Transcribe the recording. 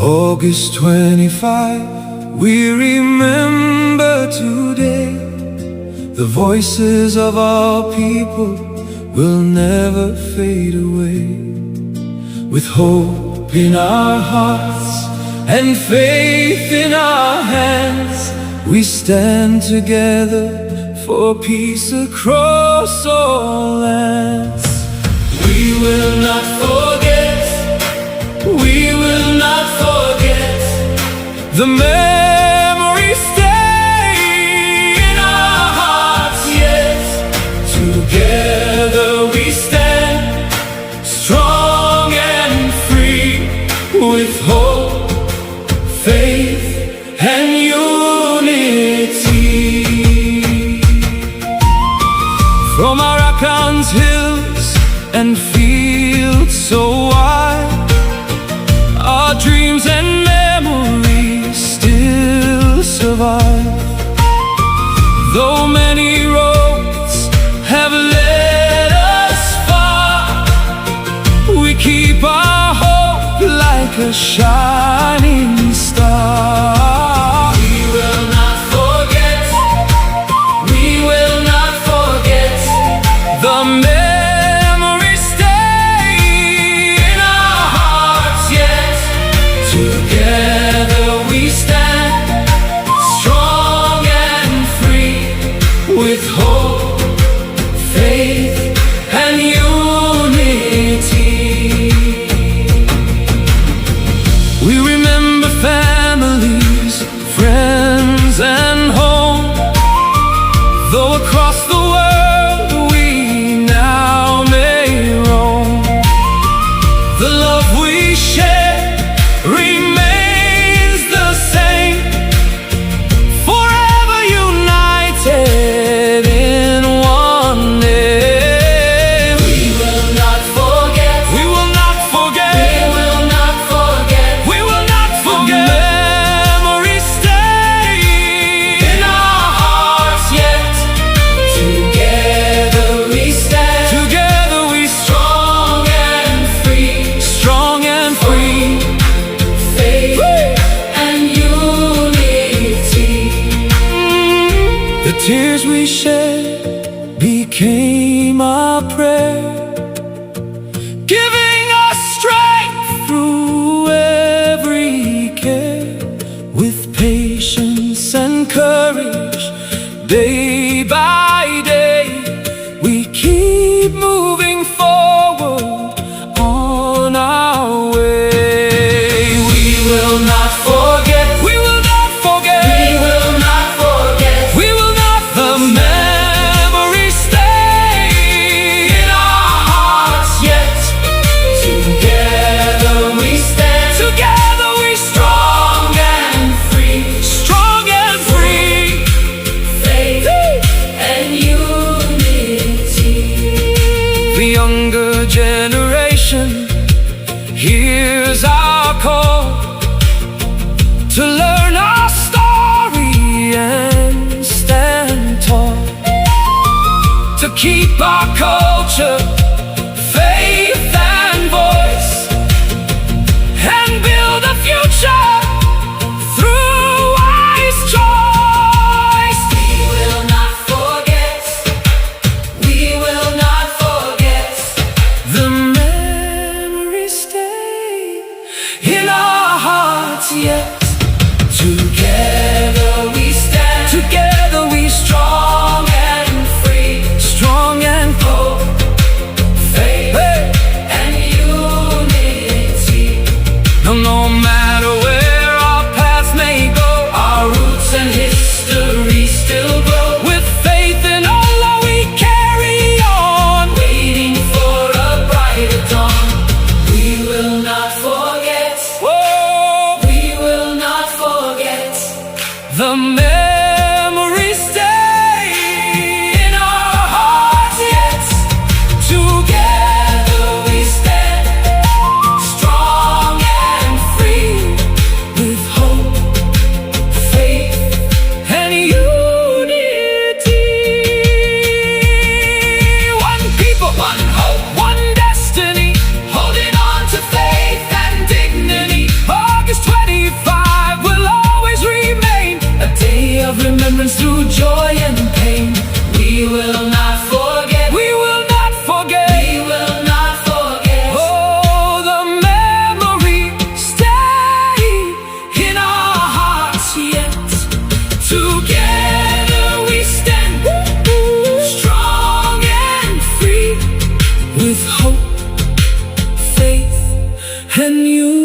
August 25, we remember today. The voices of our people will never fade away. With hope in our hearts and faith in our hands, we stand together for peace across all lands. We will not forget, we will not forget. The memories stay in our hearts yet. Together we stand, strong and free, with hope, faith and unity. From Arakan's hills and fields so wide, our dreams and memories still survive. Though many roads have led us far, we keep our hope like a shining star. We will not forget, we will not forget. The memories stay in our hearts yet. Together we stand, strong and free, with hope, faith and unity. We remember families, friends and home. Though across the world we now may roam, the love we share remains the same, forever united in one name. We will not forget, we will not forget, we will not forget, we will not forget. Memories stay in our hearts yet. Together we stand, together we strong and free, strong and free. Faith and unity. The tears we shed became our prayer, giving us strength through every care. With patience and courage, day by day, we keep moving forward on our way. We will not forget, we will not forget, we will not forget, we will not forget. The memories stay in our hearts yet. Together we stand, together we strong and free, strong and free. Faith and unity. The younger generation hears our call to learn our story and stand tall, to keep our culture, faith and voice, and build a future through wise choice. We will not forget, we will not forget. The memories stay in our hearts yet. Together we stand, together we strong and free, strong and hope, faith hope, faith, and unity.